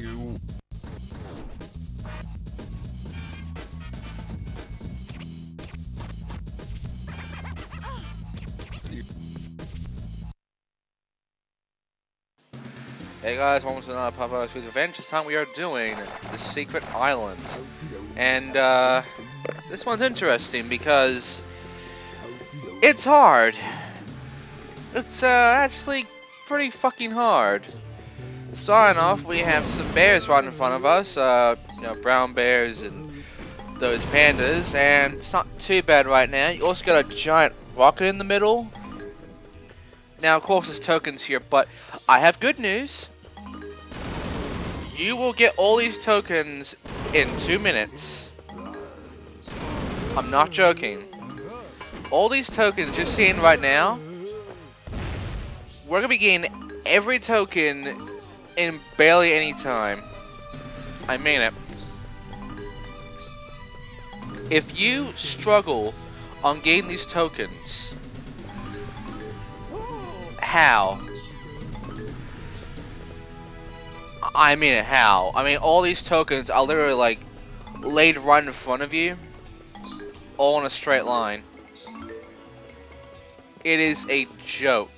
Hey guys, welcome to another Papa Sweet Revenge. This time we are doing the Secret Island. And this one's interesting because it's hard. It's actually pretty fucking hard. Starting off, we have some bears right in front of us. You know, brown bears and those pandas. And it's not too bad right now. You also got a giant rocket in the middle. Now, of course, there's tokens here, but I have good news. You will get all these tokens in 2 minutes. I'm not joking. All these tokens you're seeing right now, we're gonna be getting every token in barely any time. I mean it. If you struggle on getting these tokens, how? I mean it, how? I mean, all these tokens are literally like laid right in front of you, all in a straight line. It is a joke.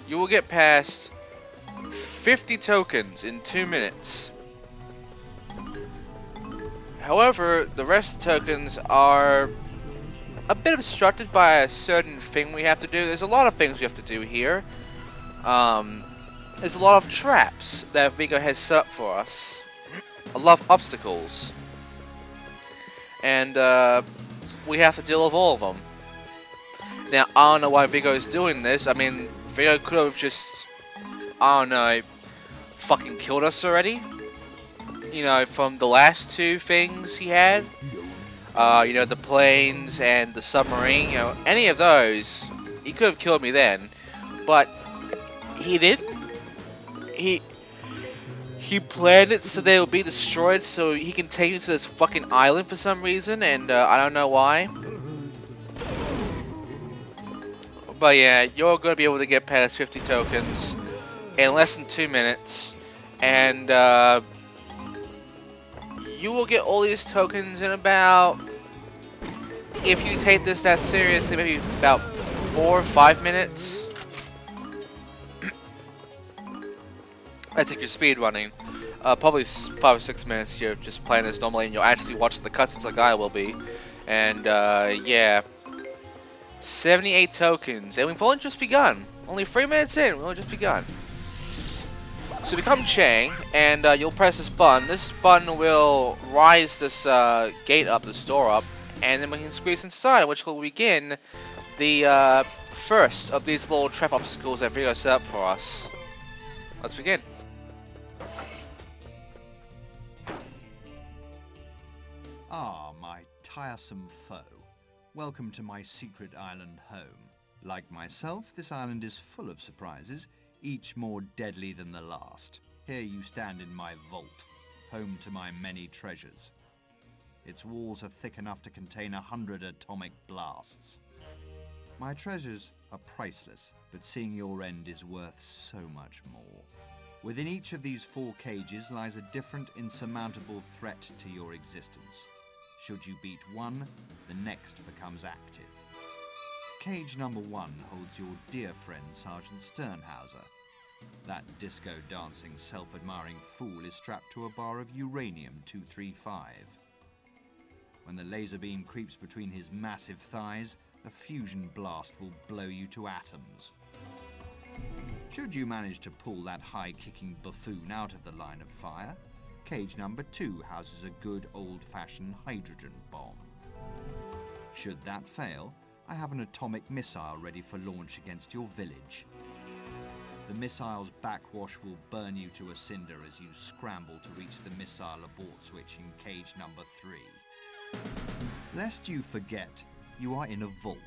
You will get past 50 tokens in 2 minutes. However, the rest of the tokens are a bit obstructed by a certain thing we have to do. There's a lot of things we have to do here. There's a lot of traps that Viggo has set up for us. A lot of obstacles. And we have to deal with all of them. Now, I don't know why Viggo is doing this. I mean, Viggo could have just, I don't know, fucking killed us already. You know, from the last two things he had. You know, the planes and the submarine. You know, any of those, he could have killed me then. But he didn't. He planned it so they will be destroyed so he can take you to this fucking island for some reason, and I don't know why. But yeah, you're gonna be able to get past 50 tokens in less than 2 minutes, and you will get all these tokens in about, if you take this that seriously, maybe about 4 or 5 minutes. I think you're speed running. Probably 5 or 6 minutes. You're just playing this normally, and you'll actually watch the cutscenes like I will be. And yeah, 78 tokens, and we've only just begun. Only 3 minutes in, we've only just begun. So become Chang, and you'll press this button. This button will rise this gate up, this door up, and then we can squeeze inside, which will begin the first of these little trap obstacles that Viggo set up for us. Let's begin. Ah, my tiresome foe. Welcome to my secret island home. Like myself, this island is full of surprises, each more deadly than the last. Here you stand in my vault, home to my many treasures. Its walls are thick enough to contain 100 atomic blasts. My treasures are priceless, but seeing your end is worth so much more. Within each of these 4 cages lies a different, insurmountable threat to your existence. Should you beat one, the next becomes active. Cage number 1 holds your dear friend Sergeant Sternhauser. That disco-dancing, self-admiring fool is strapped to a bar of uranium-235. When the laser beam creeps between his massive thighs, a fusion blast will blow you to atoms. Should you manage to pull that high-kicking buffoon out of the line of fire, cage number 2 houses a good old-fashioned hydrogen bomb. Should that fail, I have an atomic missile ready for launch against your village. The missile's backwash will burn you to a cinder as you scramble to reach the missile abort switch in cage number 3. Lest you forget, you are in a vault.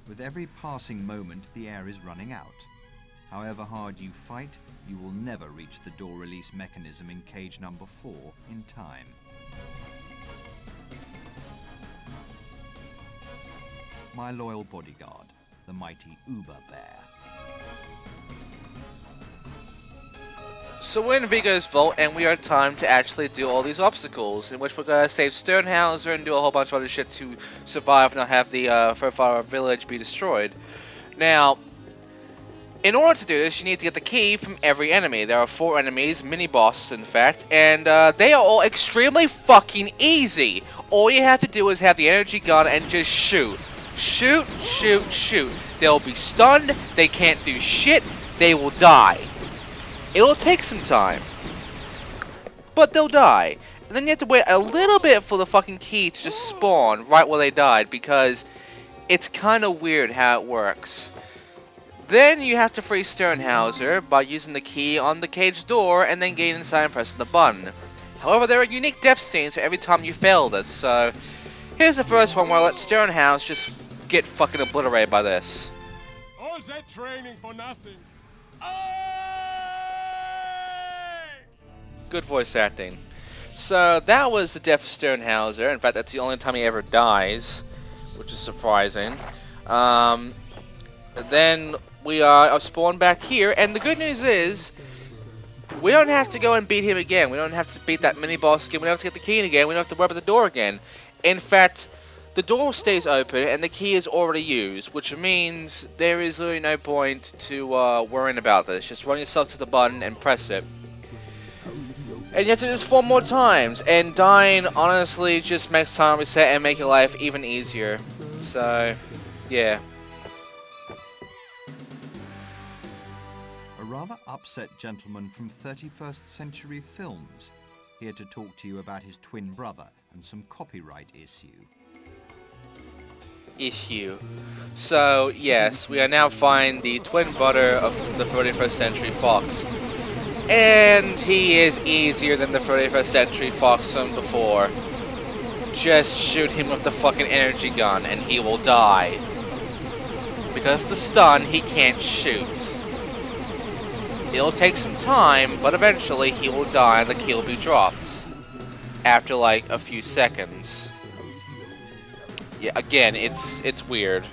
With every passing moment, the air is running out. However hard you fight, you will never reach the door release mechanism in cage number 4 in time. My loyal bodyguard, the mighty Uber Bear. So we're in Viggo's vault, and we are timed to actually do all these obstacles, in which we're gonna save Sternhauser and do a whole bunch of other shit to survive and not have the Furfire village be destroyed. Now, in order to do this, you need to get the key from every enemy. There are 4 enemies, mini-bosses in fact, and they are all extremely fucking easy. All you have to do is have the energy gun and just shoot. Shoot, shoot, shoot. They'll be stunned, they can't do shit, they will die. It'll take some time, but they'll die. And then you have to wait a little bit for the fucking key to just spawn right where they died, because it's kind of weird how it works. Then you have to free Sternhauser by using the key on the cage door and then getting inside and pressing the button. However, there are unique death scenes for every time you fail this, so here's the first one where I let Sternhauser just get fucking obliterated by this. All that training for nothing. Good voice acting. So that was the death of Sternhauser. In fact, that's the only time he ever dies, which is surprising. Then we are spawned back here, and the good news is we don't have to go and beat him again. We don't have to beat that mini boss again. We don't have to get the key again. We don't have to worry about the door again. In fact, the door stays open and the key is already used, which means there is really no point to worrying about this. Just run yourself to the button and press it. And you have to do this 4 more times, and dying honestly just makes time reset and make your life even easier. So, yeah. A rather upset gentleman from 31st Century Films, here to talk to you about his twin brother and some copyright issue. So, yes, we are now find the twin brother of the 31st Century Fox. And he is easier than the 31st Century Fox from before. Just shoot him with the fucking energy gun and he will die. Because of the stun, he can't shoot. It'll take some time, but eventually he will die and the key will be dropped. After like a few seconds. Yeah, again, it's weird.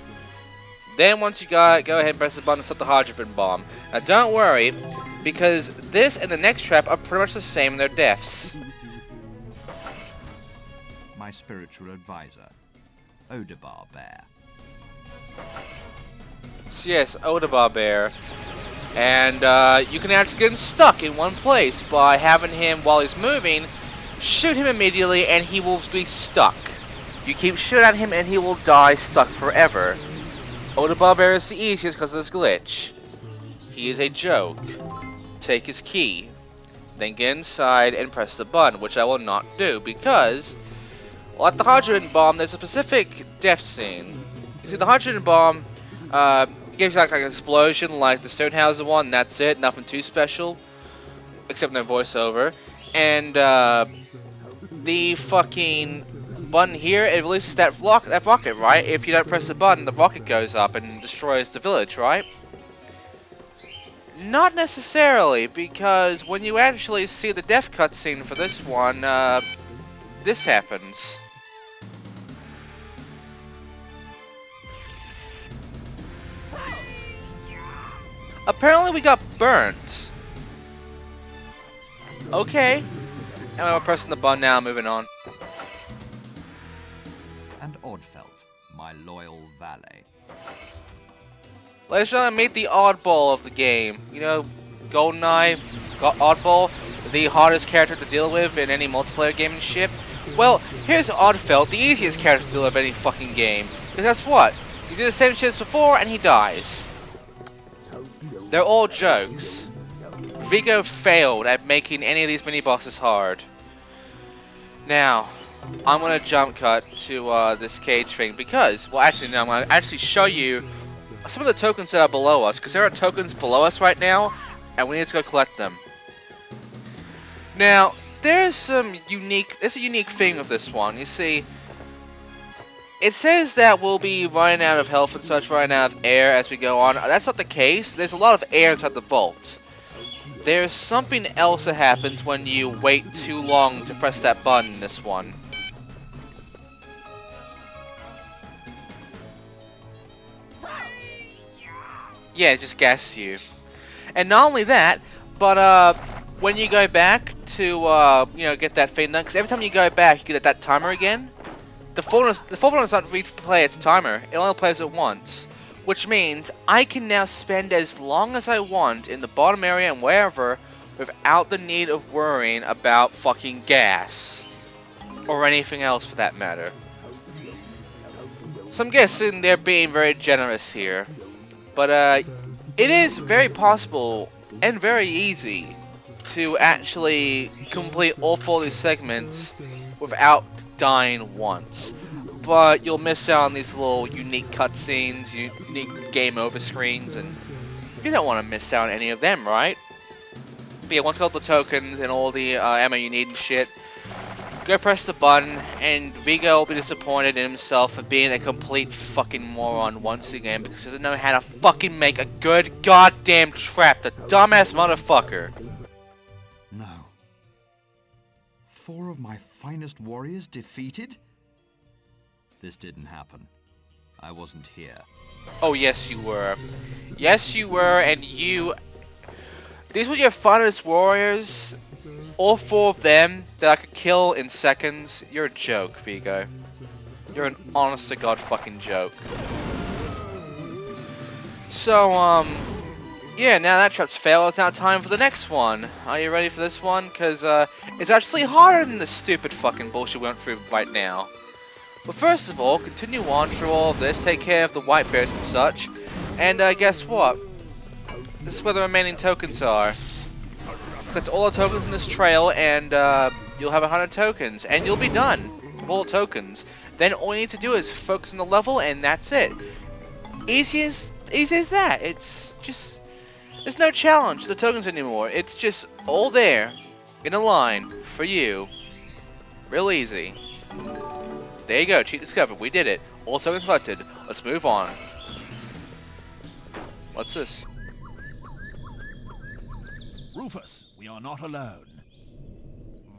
Then once you got it, go ahead and press the button and set the hydrogen bomb. Now don't worry, because this and the next trap are pretty much the same in their deaths. My spiritual advisor, Odebar Bear. So yes, Odebar Bear. And you can actually get him stuck in one place by having him, while he's moving, shoot him immediately and he will be stuck. You keep shooting at him and he will die stuck forever. Odebar Bear is the easiest because of this glitch. He is a joke. Take his key, then get inside and press the button, which I will not do because, well, at the hydrogen bomb, there's a specific death scene. You see, the hydrogen bomb gives you like an explosion like the Sternhauser one, that's it, nothing too special, except no voiceover. And the fucking button here, it releases that rocket, right? If you don't press the button, the rocket goes up and destroys the village, right? Not necessarily, because when you actually see the death cutscene for this one, this happens. Apparently we got burnt. Okay. And we're pressing the button now, moving on. And Oddfelt, my loyal valet. Let's try and meet the oddball of the game. You know, GoldenEye, Oddball, the hardest character to deal with in any multiplayer game and shit. Well, here's Oddfelt, the easiest character to deal with any fucking game. Because guess what? You do the same shit as before and he dies. They're all jokes. Viggo failed at making any of these mini-bosses hard. Now, I'm gonna jump cut to this cage thing because, well actually no, I'm gonna actually show you some of the tokens that are below us, because there are tokens below us right now, and we need to go collect them. Now, there's a unique thing with this one. You see, it says that we'll be running out of health and such, running out of air as we go on. That's not the case. There's a lot of air inside the vault. There's something else that happens when you wait too long to press that button in this one. Yeah, it just gasses you. And not only that, but when you go back to, you know, get that thing done, because every time you go back, you get that timer again. The fullness does not replay its timer. It only plays it once. Which means I can now spend as long as I want in the bottom area and wherever without the need of worrying about fucking gas. Or anything else for that matter. So I'm guessing they're being very generous here. But it is very possible and very easy to actually complete all 4 of these segments without dying once. But you'll miss out on these little unique cutscenes, unique game over screens, and you don't want to miss out on any of them, right? But yeah, once you got the tokens and all the ammo you need and shit, go press the button, and Viggo will be disappointed in himself for being a complete fucking moron once again because he doesn't know how to fucking make a good goddamn trap, the dumbass motherfucker. No. 4 of my finest warriors defeated? This didn't happen. I wasn't here. Oh, yes you were. Yes you were, and these were your finest warriors. All 4 of them that I could kill in seconds. You're a joke, Viggo. You're an honest to God fucking joke. So, yeah, now that trap's failed, it's now time for the next one. Are you ready for this one? Because, it's actually harder than the stupid fucking bullshit we went through right now. But first of all, continue on through all of this, take care of the white bears and such, and, guess what? This is where the remaining tokens are. Collect all the tokens in this trail, and, you'll have 100 tokens, and you'll be done with all the tokens. Then all you need to do is focus on the level, and that's it. Easy as that. It's just... There's no challenge to the tokens anymore. It's just all there, in a line, for you. Real easy. There you go, cheat discovered. We did it. All tokens collected. Let's move on. What's this? Rufus, we are not alone.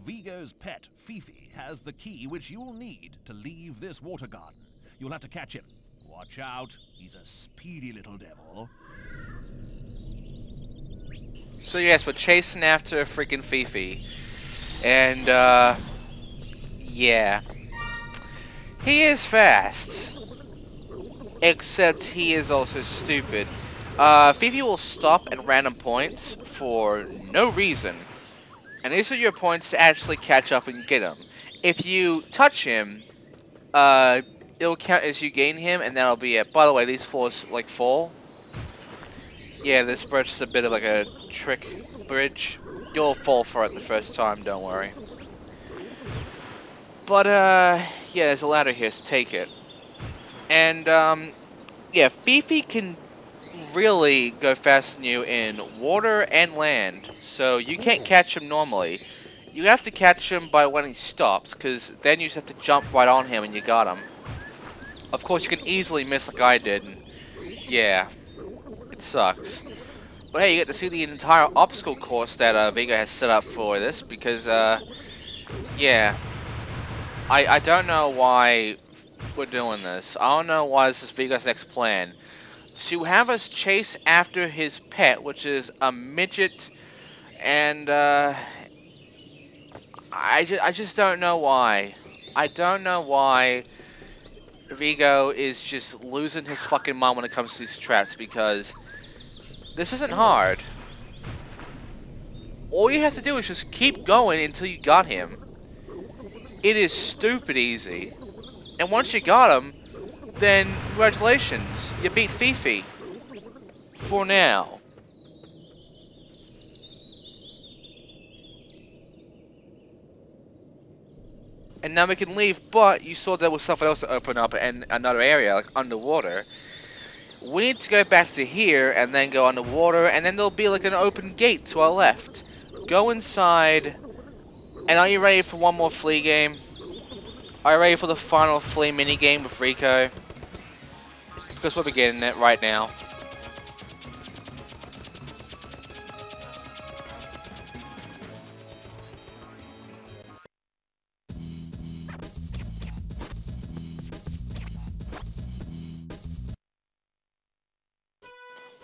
Viggo's pet, Fifi, has the key which you'll need to leave this water garden. You'll have to catch him. Watch out, he's a speedy little devil. So yes, we're chasing after freaking Fifi. And, yeah. He is fast. Except he is also stupid. Fifi will stop at random points for no reason. And these are your points to actually catch up and get him. If you touch him, it'll count as you gain him, and that'll be it. By the way, these floors, like, fall. Yeah, this bridge is a bit of like a trick bridge. You'll fall for it the first time, don't worry. But, yeah, there's a ladder here, so take it. And, yeah, Fifi can really go faster than you in water and land. So you can't catch him normally. You have to catch him by when he stops, because then you just have to jump right on him and you got him. Of course, you can easily miss like I did, and yeah, it sucks. But hey, you get to see the entire obstacle course that Viggo has set up for this, because, yeah. I don't know why we're doing this. I don't know why this is Viggo's next plan. To have us chase after his pet, which is a midget, and, I just don't know why. I don't know why Viggo is just losing his fucking mind when it comes to these traps, because this isn't hard. All you have to do is just keep going until you got him. It is stupid easy. And once you got him, then congratulations, you beat Fifi. For now. And now we can leave, but you saw there was something else to open up in another area, like underwater. We need to go back to here, and then go underwater, and then there'll be like an open gate to our left. Go inside, and are you ready for one more flea game? Are you ready for the final flea minigame with Rico? Because we're beginning it right now.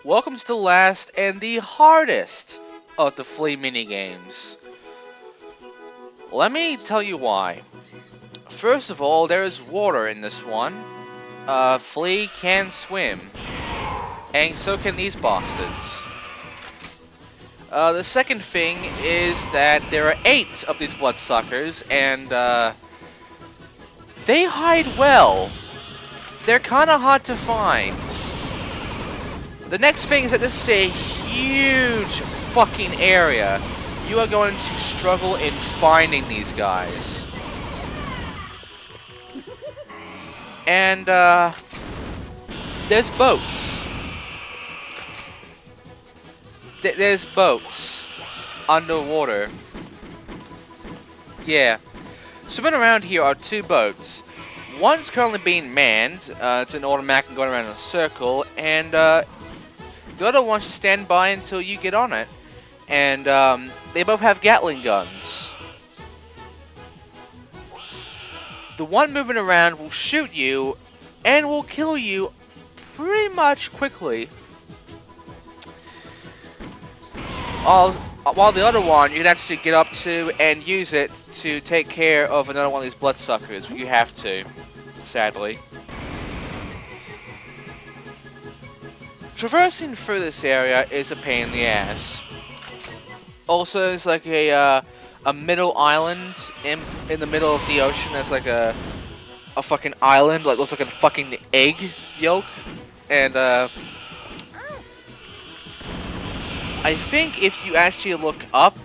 Welcome to the last and the hardest of the Flea minigames. Let me tell you why. First of all, there is water in this one. Flea can swim. And so can these bastards. The second thing is that there are 8 of these bloodsuckers, and they hide well. They're kinda hard to find. The next thing is that this is a huge fucking area. You are going to struggle in finding these guys. And, there's boats. There's boats underwater. Yeah. Swimming around here are 2 boats. One's currently being manned. It's an automatic and going around in a circle. And the other one should stand by until you get on it. And they both have Gatling guns. The one moving around will shoot you and will kill you pretty much quickly. While the other one, you can actually get up to and use it to take care of another one of these bloodsuckers. You have to, sadly. Traversing through this area is a pain in the ass. Also, it's like a middle island in the middle of the ocean. There's like a fucking island, like looks like a fucking egg yolk, and I think if you actually look up,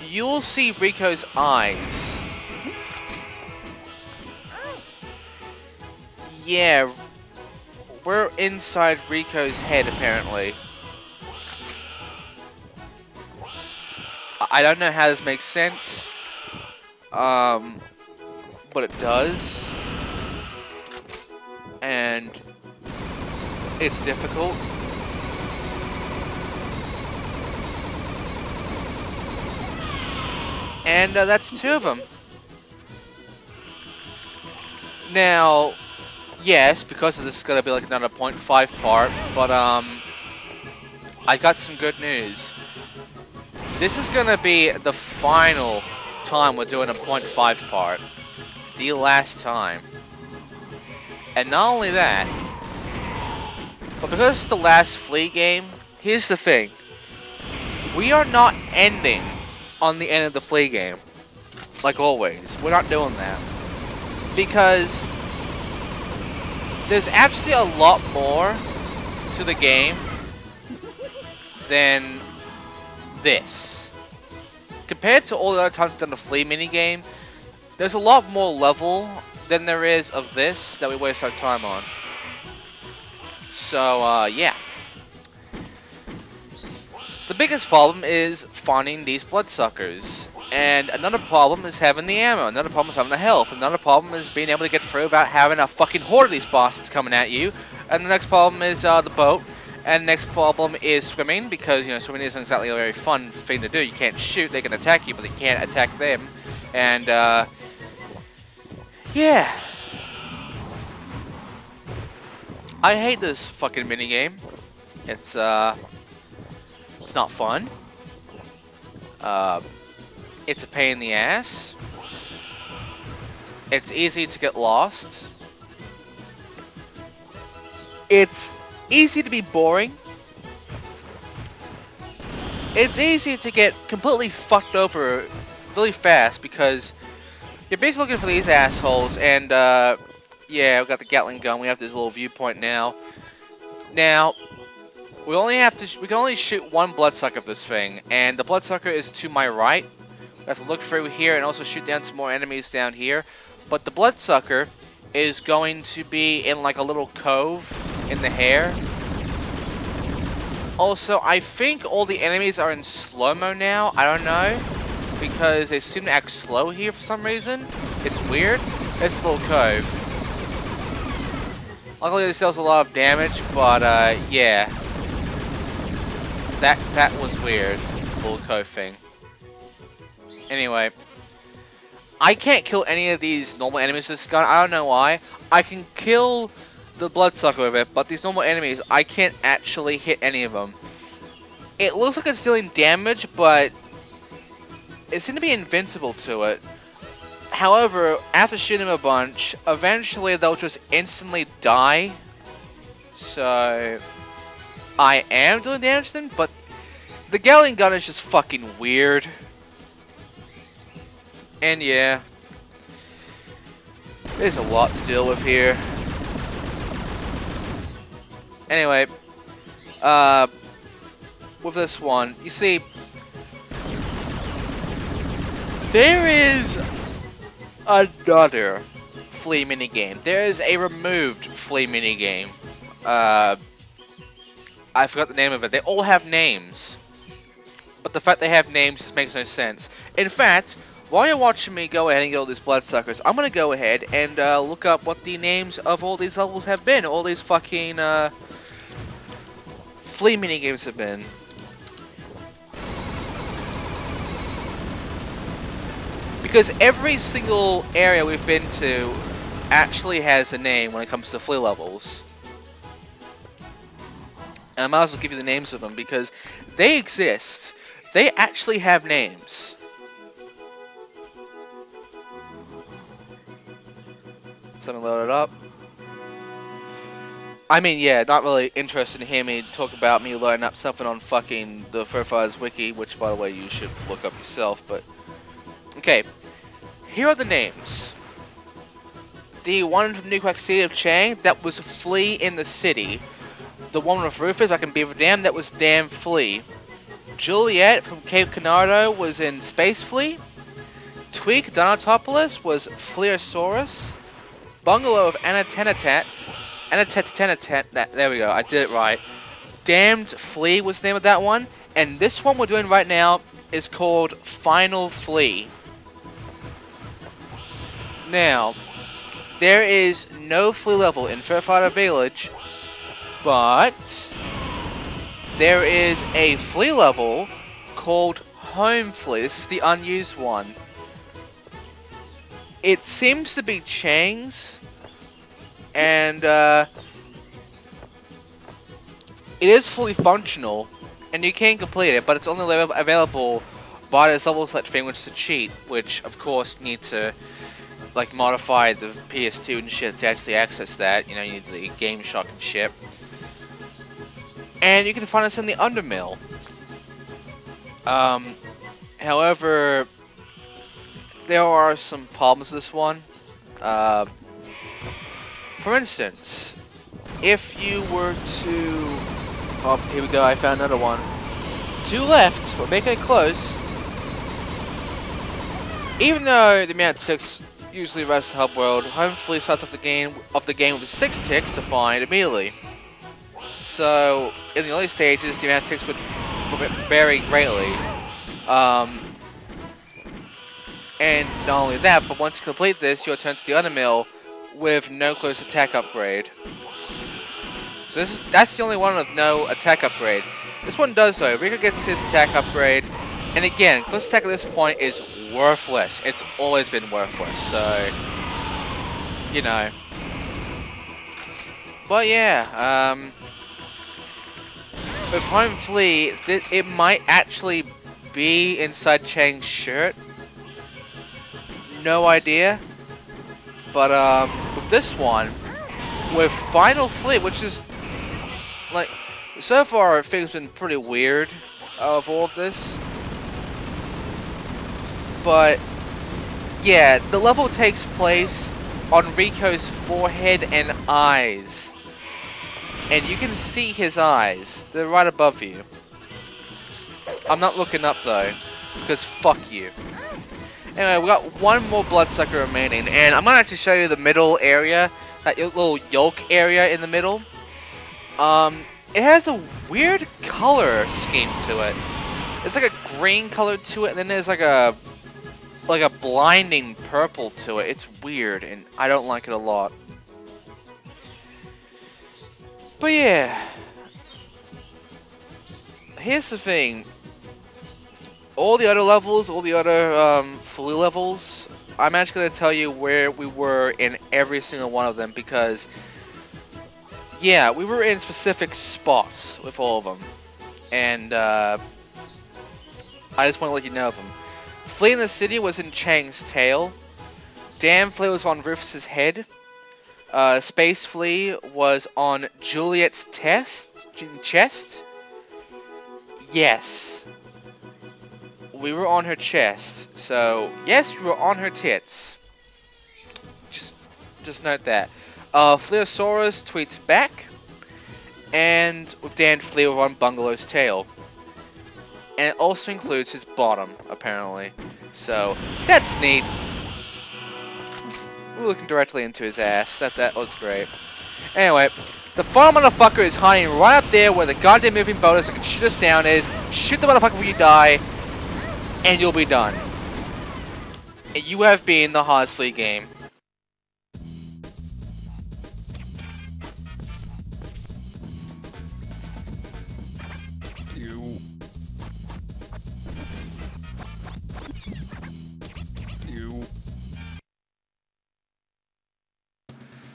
you'll see Rico's eyes. Yeah, we're inside Rico's head apparently. I don't know how this makes sense, but it does, and it's difficult. And that's 2 of them. Now, yes, because of this is gonna be like another 0.5 part, but I got some good news. This is gonna be the final time we're doing a 0.5 part. The last time. And not only that, but because it's the last Flea game, here's the thing. We are not ending on the end of the Flea game. Like always. We're not doing that. Because there's actually a lot more to the game than this. Compared to all the other times we've done the Flea minigame, there's a lot more level than there is of this that we waste our time on. So, yeah. The biggest problem is finding these bloodsuckers. And another problem is having the ammo. Another problem is having the health. Another problem is being able to get through without having a fucking horde of these bastards coming at you. And the next problem is the boat. And the next problem is swimming, because, you know, swimming isn't exactly a very fun thing to do. You can't shoot, they can attack you, but they can't attack them. And, yeah. I hate this fucking minigame. It's not fun. It's a pain in the ass. It's easy to get lost. It's easy to be boring. It's easy to get completely fucked over really fast because you're basically looking for these assholes, and yeah, we've got the Gatling gun. We have this little viewpoint now. Now, we can only shoot one bloodsucker of this thing, and the bloodsucker is to my right. We have to look through here and also shoot down some more enemies down here. But the bloodsucker is going to be in like a little cove in the hair. Also, I think all the enemies are in slow-mo now. I don't know, because they seem to act slow here for some reason. It's weird. It's a little cove. Luckily, this does a lot of damage, but yeah. That was weird. Little cove thing. Anyway, I can't kill any of these normal enemies with this gun. I don't know why. I can kill the bloodsucker with it, but these normal enemies, I can't actually hit any of them. it looks like it's dealing damage, but it seems to be invincible to it. However, after shooting them a bunch, eventually they'll just instantly die. So, I am doing damage to them, but the Gatling gun is just fucking weird. And yeah, there's a lot to deal with here. Anyway, with this one, you see, there is another flea minigame. There is a removed flea minigame. I forgot the name of it. They all have names. But the fact they have names just makes no sense. In fact, while you're watching me go ahead and get all these bloodsuckers, I'm gonna go ahead and look up what the names of all these levels have been. All these fucking flea minigames have been. Because every single area we've been to actually has a name when it comes to flea levels. And I might as well give you the names of them because they exist. They actually have names. Something loaded up. I mean, yeah, not really interested to hear me talk about me loading up something on fucking the Fur Fighters wiki, which by the way you should look up yourself, but... Okay, here are the names. The one from New Quack City of Chang, that was Flea in the City. The one with Rufus back in Beaver Dam, that was Damn Flea. Juliet from Cape Canaveral was in Space Flea. Tweak Donatopoulos was Fleosaurus. Bungalow of Anatenatat, there we go, I did it right. Damned Flea was the name of that one. And this one we're doing right now is called Final Flea. Now, there is no flea level in Fur Fighter Village, but there is a flea level called Home Flea. This is the unused one. It seems to be Chang's, and it is fully functional, and you can complete it, but it's only available via this level select thing, which is a cheat, which of course you need to like modify the PS2 and shit to actually access that. You know, you need the Game Shock and shit. And you can find us in the Undermill. However, there are some problems with this one. For instance, if you were to... Oh, here we go, I found another one. 2 left, we're making it close. Even though the amount of ticks usually rests the hub world, Home Flea starts off the game with 6 ticks to find immediately. So, in the early stages, the amount of ticks would vary greatly. And not only that, but once you complete this, you'll turn to the Undermill with no close attack upgrade. So that's the only one with no attack upgrade. This one does though. Viggo gets his attack upgrade, and again, close attack at this point is worthless. It's always been worthless, so you know. But yeah, with Home Flea, it might actually be inside Chang's shirt. No idea. But with this one, with Final Flea, which is like so far things have been pretty weird of all of this. But yeah, the level takes place on Rico's forehead and eyes. And you can see his eyes. They're right above you. I'm not looking up though, because fuck you. Anyway, we got one more bloodsucker remaining, and I'm gonna actually show you the middle area, that little yolk area in the middle. It has a weird color scheme to it. It's like a green color to it, and then there's like a blinding purple to it. It's weird, and I don't like it a lot. But yeah, here's the thing. All the other levels, all the other flea levels, I'm actually going to tell you where we were in every single one of them because, yeah, we were in specific spots with all of them. and I just want to let you know of them. Flea in the City was in Chang's tail. Damn Flea was on Rufus's head. Space Flea was on Juliet's chest. Yes. We were on her chest. So, yes, we were on her tits. Just note that. Fleosaurus tweets back. And with Dan Flea over on Bungalow's tail. And it also includes his bottom, apparently. So, that's neat. We're looking directly into his ass. That was great. Anyway, the final motherfucker is hiding right up there where the goddamn moving bonus that can shoot us down is. Shoot the motherfucker when you die, and you'll be done. And you have been the Haas Flea game.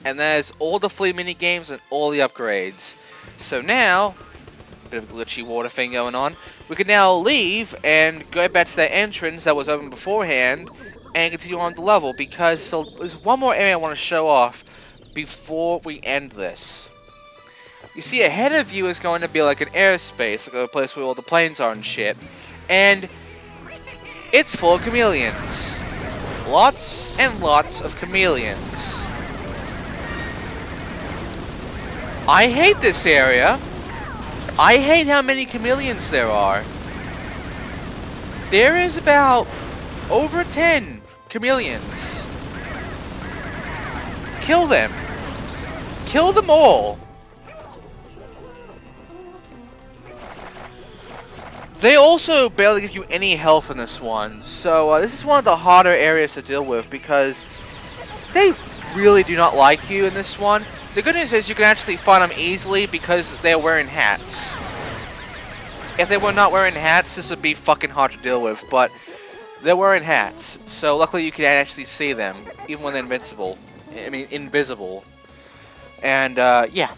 And there's all the Flea minigames and all the upgrades. So now, a bit of a glitchy water thing going on, we can now leave and go back to that entrance that was open beforehand and continue on the level, because there's one more area I want to show off before we end this. You see, ahead of you is going to be like an airspace, like a place where all the planes are and shit, and it's full of chameleons. Lots and lots of chameleons. I hate this area. I hate how many chameleons there are. There is about over 10 chameleons. Kill them. Kill them all. They also barely give you any health in this one. So this is one of the harder areas to deal with because they really do not like you in this one. The good news is you can actually find them easily because they're wearing hats. If they were not wearing hats, this would be fucking hard to deal with, but they're wearing hats. So luckily you can actually see them, even when they're invisible. And yeah.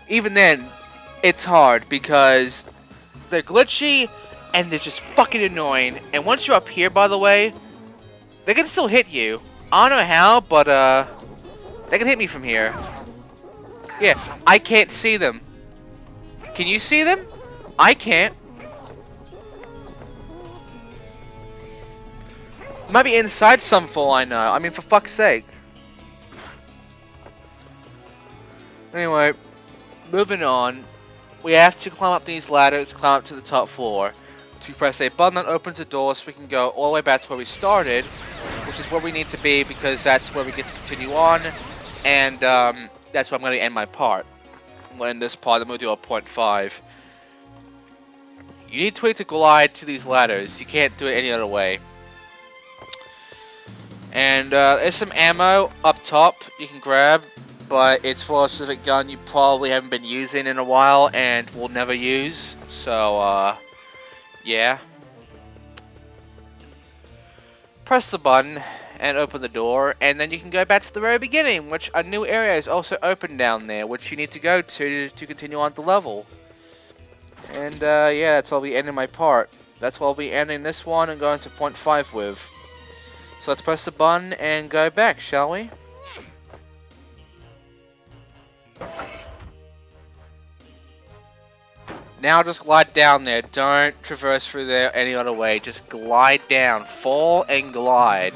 Even then, it's hard because they're glitchy and they're just fucking annoying. And once you're up here, by the way, they can still hit you. I don't know how, but they can hit me from here. Yeah, I can't see them. Can you see them? I can't. Might be inside some for all I know. I mean, for fuck's sake. Anyway, moving on. We have to climb up these ladders, climb up to the top floor. To press a button that opens the door so we can go all the way back to where we started, which is where we need to be because that's where we get to continue on. And that's where I'm going to end my part. In this part, I'm going to do a 0.5. You need to wait to glide to these ladders. You can't do it any other way. And there's some ammo up top you can grab, but it's for a specific gun you probably haven't been using in a while and will never use. So, yeah. Press the button and open the door, and then you can go back to the very beginning, which a new area is also open down there, which you need to go to continue on the level. And yeah, that's all the end of my part. That's what I'll be ending this one and going to 0.5 with. So let's press the button and go back, shall we? Now just glide down there. Don't traverse through there any other way. Just glide down. Fall and glide.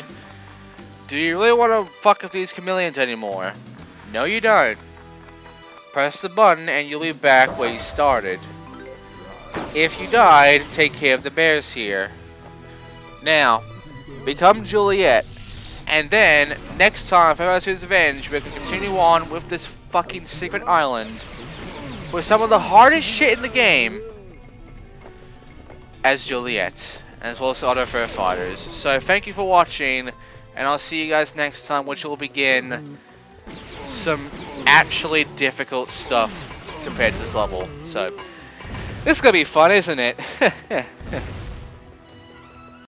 Do you really want to fuck with these chameleons anymore? No, you don't. Press the button and you'll be back where you started. If you died, take care of the bears here. Now, become Juliet. And then, next time, for Everyone's Revenge, we can continue on with this fucking secret island. With some of the hardest shit in the game. As Juliet. As well as other firefighters. So, thank you for watching. And I'll see you guys next time, which will begin some actually difficult stuff compared to this level. So, this is gonna be fun, isn't it?